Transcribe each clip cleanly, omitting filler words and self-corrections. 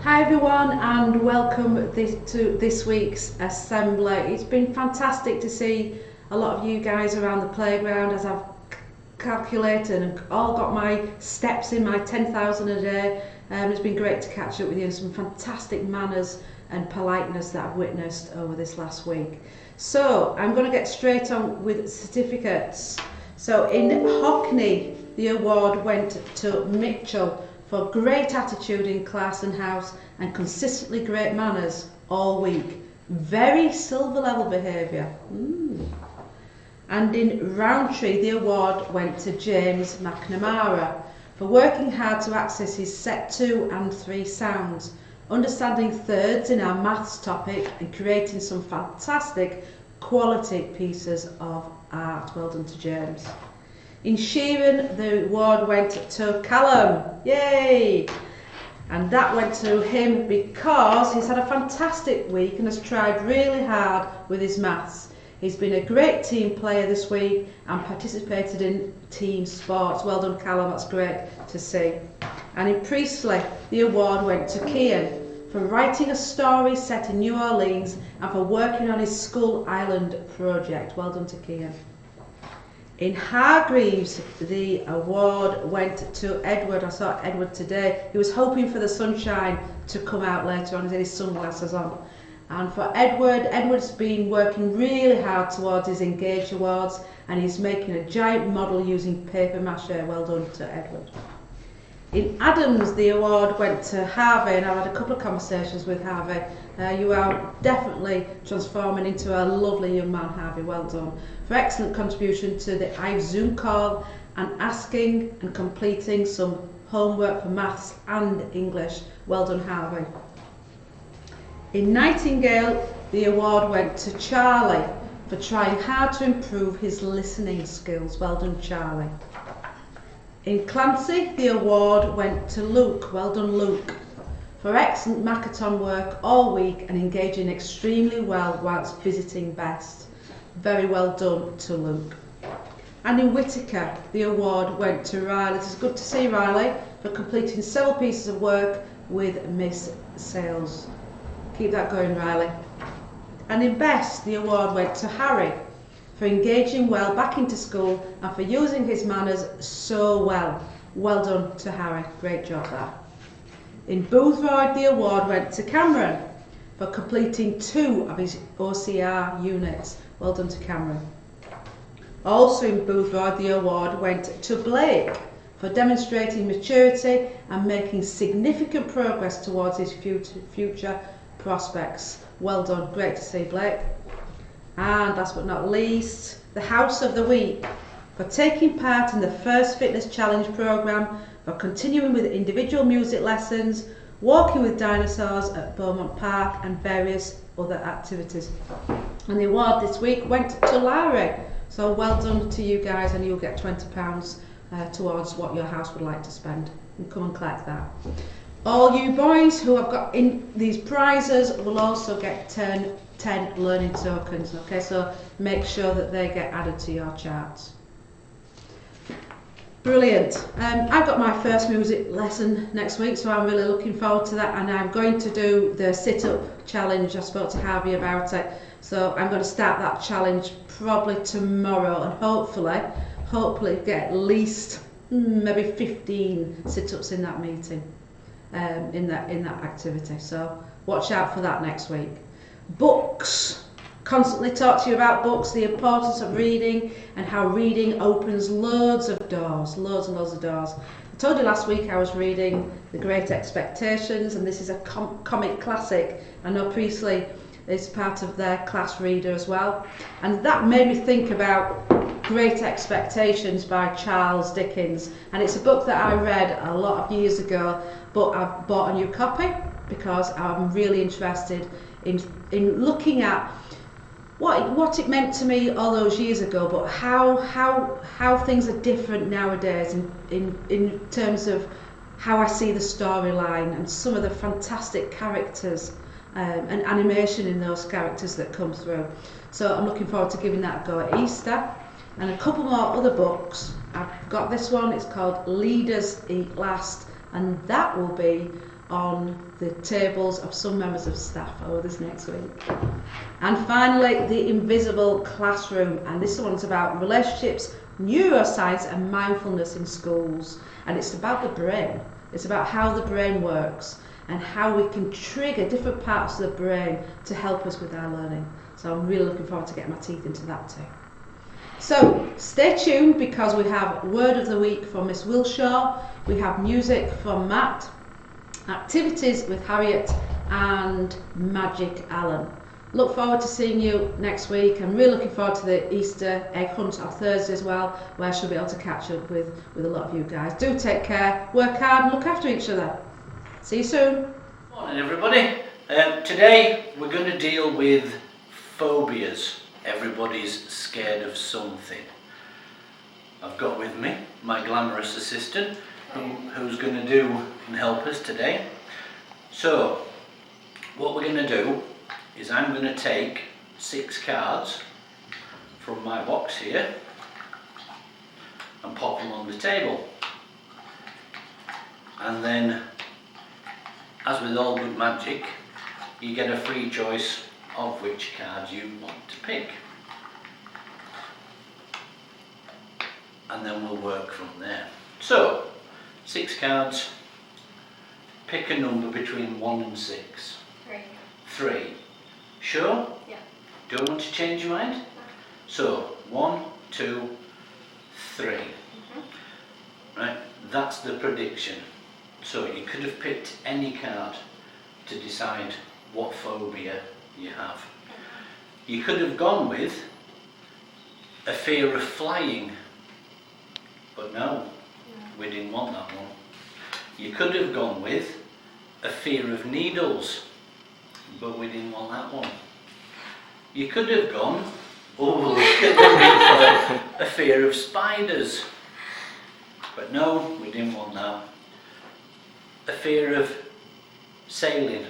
Hi everyone and welcome to this week's assembly. It's been fantastic to see a lot of you guys around the playground as I've calculated and all got my steps in, my 10,000 a day. It's been great to catch up with you and some fantastic manners and politeness that I've witnessed over this last week. So I'm going to get straight on with certificates. So in Hockney the award went to Mitchell for great attitude in class and house and consistently great manners all week. Very silver level behaviour. And in Roundtree the award went to James McNamara for working hard to access his set 2 and 3 sounds, understanding thirds in our maths topic and creating some fantastic quality pieces of art. Well done to James. In Sheeran, the award went to Callum. Yay! And that went to him because he's had a fantastic week and has tried really hard with his maths. He's been a great team player this week and participated in team sports. Well done, Callum, that's great to see. And in Priestley, the award went to Kian for writing a story set in New Orleans and for working on his Skull Island project. Well done to Kian. In Hargreaves, the award went to Edward. I saw Edward today. He was hoping for the sunshine to come out later on. He had his sunglasses on. And for Edward, Edward's been working really hard towards his Engage Awards and he's making a giant model using paper mache. Well done to Edward. In Adams, the award went to Harvey, and I've had a couple of conversations with Harvey. You are definitely transforming into a lovely young man, Harvey. Well done. For excellent contribution to the IVE Zoom call and asking and completing some homework for maths and English. Well done, Harvey. In Nightingale, the award went to Charlie for trying hard to improve his listening skills. Well done, Charlie. In Clancy, the award went to Luke. Well done, Luke, for excellent Makaton work all week and engaging extremely well whilst visiting Best. Very well done to Luke. And in Whittaker, the award went to Riley. It is good to see Riley for completing several pieces of work with Miss Sales. Keep that going, Riley. And in Best, the award went to Harry for engaging well back into school and for using his manners so well. Well done to Harry. Great job there. In Boothroyd, the award went to Cameron for completing 2 of his OCR units. Well done to Cameron. Also in Boothroyd, the award went to Blake for demonstrating maturity and making significant progress towards his future prospects. Well done. Great to see Blake. And last but not least, the House of the Week for taking part in the First Fitness Challenge programme, for continuing with individual music lessons, walking with dinosaurs at Beaumont Park and various other activities. And the award this week went to Larry. So well done to you guys, and you'll get £20 towards what your house would like to spend. And come and collect that. All you boys who have got in these prizes will also get 10 learning tokens. Okay, so make sure that they get added to your charts. Brilliant. I've got my first music lesson next week, so I'm really looking forward to that, and I'm going to do the sit-up challenge. I spoke to Harvey about it, so I'm going to start that challenge probably tomorrow, and hopefully get at least maybe 15 sit-ups in that meeting, in that activity. So watch out for that next week. Books. Constantly talk to you about books, the importance of reading and how reading opens loads of doors, loads and loads of doors. I told you last week I was reading The Great Expectations, and this is a comic classic. I know Priestley is part of their class reader as well, and that made me think about Great Expectations by Charles Dickens, and it's a book that I read a lot of years ago, but I've bought a new copy because I'm really interested in looking at what it meant to me all those years ago, but how things are different nowadays in terms of how I see the storyline and some of the fantastic characters and animation in those characters that come through. So I'm looking forward to giving that a go at Easter. And a couple more other books. I've got this one, it's called Leaders Eat Last, and that will be on the tables of some members of staff over this next week. And finally, the invisible classroom, and this one's about relationships, neuroscience and mindfulness in schools, and it's about the brain. It's about how the brain works and how we can trigger different parts of the brain to help us with our learning. So I'm really looking forward to getting my teeth into that too. So stay tuned, because we have Word of the Week from Miss Wilshaw, we have music from Matt, activities with Harriet, and Magic Alan. Look forward to seeing you next week. I'm really looking forward to the Easter egg hunt on Thursday as well, where I shall be able to catch up with a lot of you guys. Do take care, work hard and look after each other. See you soon. Morning everybody. Today we're going to deal with phobias. Everybody's scared of something. I've got with me my glamorous assistant who's going to do and help us today. So what we're going to do is I'm going to take 6 cards from my box here and pop them on the table, and then, as with all good magic, you get a free choice of which card you want to pick, and then we'll work from there. So 6 cards, pick a number between 1 and 6. 3. Sure? Yeah. Don't want to change your mind? No. So 1, 2, 3. Right, that's the prediction. So you could have picked any card to decide what phobia you have. You could have gone with a fear of flying, but no, we didn't want that one. You could have gone with a fear of needles, but we didn't want that one. You could have gone, oh look at the replay, a fear of spiders, but no, we didn't want that. A fear of sailing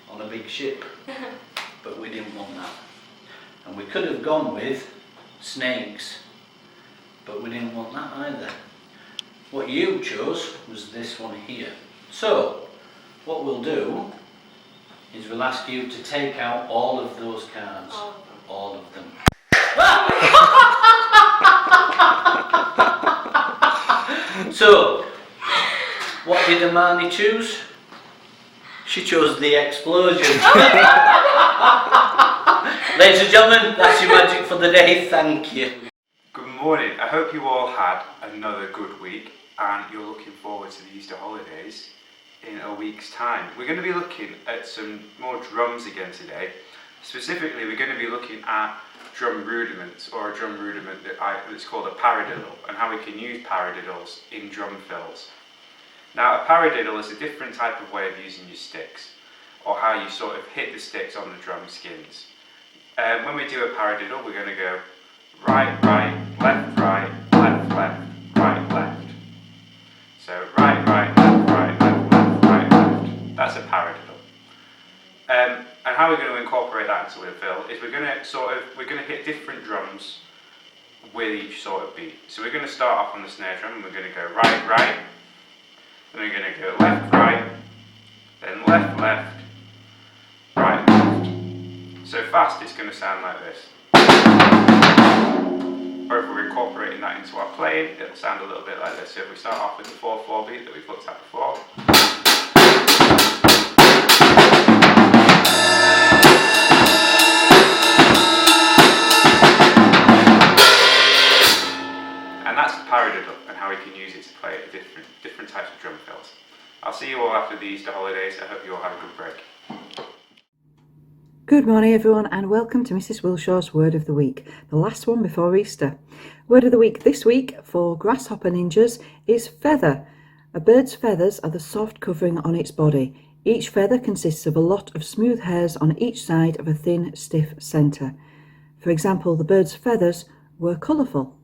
on a big ship, but we didn't want that. And we could have gone with snakes, but we didn't want that either. What you chose was this one here. So what we'll do is we'll ask you to take out all of those cards. All of them. So, what did Amani choose? She chose the explosion. Ladies and gentlemen, that's your magic for the day. Thank you. Good morning. I hope you all had another good week and you're looking forward to the Easter holidays in a week's time. We're going to be looking at some more drums again today. Specifically, we're going to be looking at drum rudiments, or a drum rudiment that's called a paradiddle, and how we can use paradiddles in drum fills. Now, a paradiddle is a different type of way of using your sticks, or how you sort of hit the sticks on the drum skins. When we do a paradiddle, we're going to go right, right, left, right, left, left, right, left. So right, right, left, right, left, left, right, left. That's a paradiddle. And how we're going to incorporate that into a fill is we're going to hit different drums with each sort of beat. So we're going to start off on the snare drum and we're going to go right, right, then we're going to go left, right, then left, left, right, left. So fast it's going to sound like this. Or if we're incorporating that into our playing, it'll sound a little bit like this. So if we start off with the 4/4 beat that we've looked at before. And that's the paradiddle and how we can use it to play at different types of drum fills. I'll see you all after the Easter holidays. I hope you all have a good break. Good morning everyone and welcome to Mrs Wilshaw's Word of the Week, the last one before Easter. Word of the Week this week for grasshopper ninjas is feather. A bird's feathers are the soft covering on its body. Each feather consists of a lot of smooth hairs on each side of a thin, stiff centre. For example, the bird's feathers were colourful.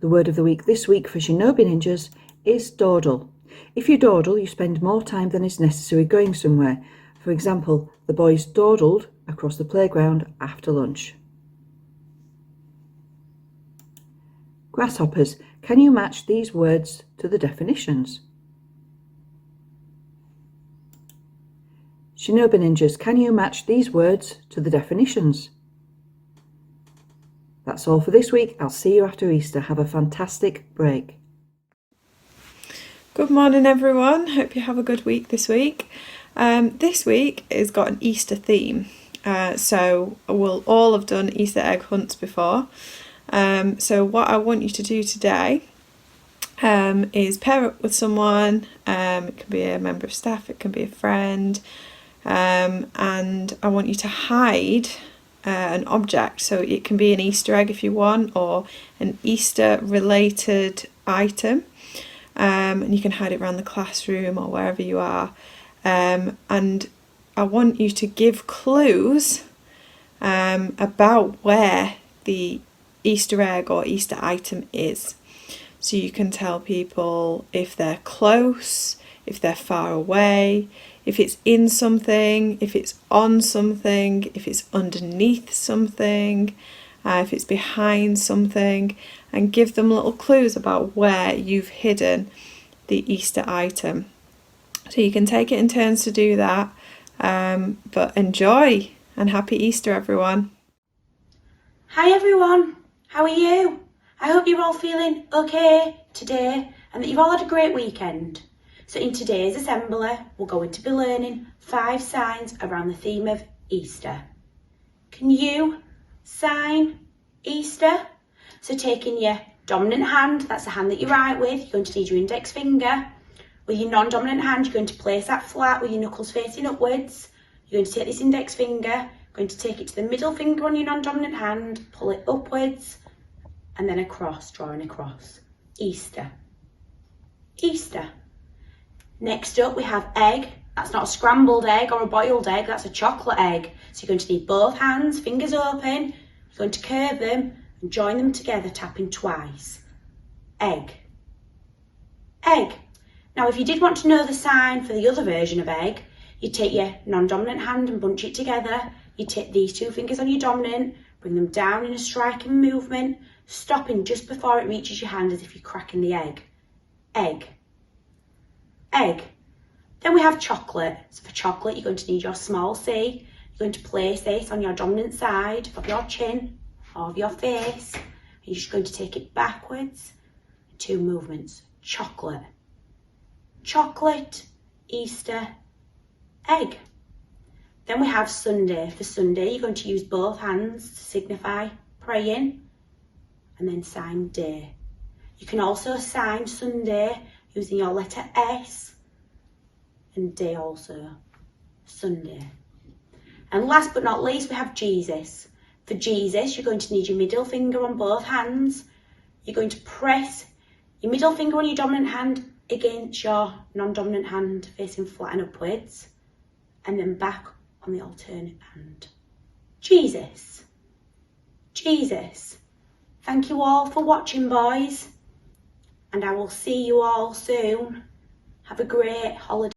The word of the week this week for shinobi ninjas is dawdle. If you dawdle, you spend more time than is necessary going somewhere. For example, the boys dawdled across the playground after lunch. Grasshoppers, can you match these words to the definitions? Shinobi Ninjas, can you match these words to the definitions? That's all for this week. I'll see you after Easter. Have a fantastic break. Good morning everyone, hope you have a good week this week. This week has got an Easter theme, so we'll all have done Easter egg hunts before. So what I want you to do today is pair up with someone. It can be a member of staff, it can be a friend, and I want you to hide an object. So it can be an Easter egg if you want, or an Easter related item, and you can hide it around the classroom or wherever you are, and I want you to give clues about where the Easter egg or Easter item is. So you can tell people if they're close, if they're far away, if it's in something, if it's on something, if it's underneath something, if it's behind something, and give them little clues about where you've hidden the Easter item. So you can take it in turns to do that, but enjoy and happy Easter everyone. Hi everyone, how are you? I hope you're all feeling okay today and that you've all had a great weekend. So in today's assembly, we're going to be learning 5 signs around the theme of Easter. Can you sign Easter? So taking your dominant hand, that's the hand that you write with, you're going to need your index finger. With your non-dominant hand, you're going to place that flat with your knuckles facing upwards. You're going to take this index finger, going to take it to the middle finger on your non-dominant hand, pull it upwards, and then across, drawing across. Easter. Easter. Next up we have egg. That's not a scrambled egg or a boiled egg, that's a chocolate egg. So you're going to need both hands, fingers open, you're going to curve them and join them together, tapping twice. Egg. Egg. Now if you did want to know the sign for the other version of egg, you take your non-dominant hand and bunch it together. You take these 2 fingers on your dominant, bring them down in a striking movement, stopping just before it reaches your hand as if you're cracking the egg. Egg. Egg. Then we have chocolate. So for chocolate, you're going to need your small C. You're going to place this on your dominant side of your chin or of your face. And you're just going to take it backwards. 2 movements. Chocolate. Chocolate. Easter. Egg. Then we have Sunday. For Sunday, you're going to use both hands to signify praying and then sign day. You can also sign Sunday using your letter S and day also, Sunday. And last but not least, we have Jesus. For Jesus, you're going to need your middle finger on both hands. You're going to press your middle finger on your dominant hand against your non-dominant hand facing flat and upwards, and then back on the alternate hand. Jesus. Jesus. Thank you all for watching, boys, and I will see you all soon. Have a great holiday.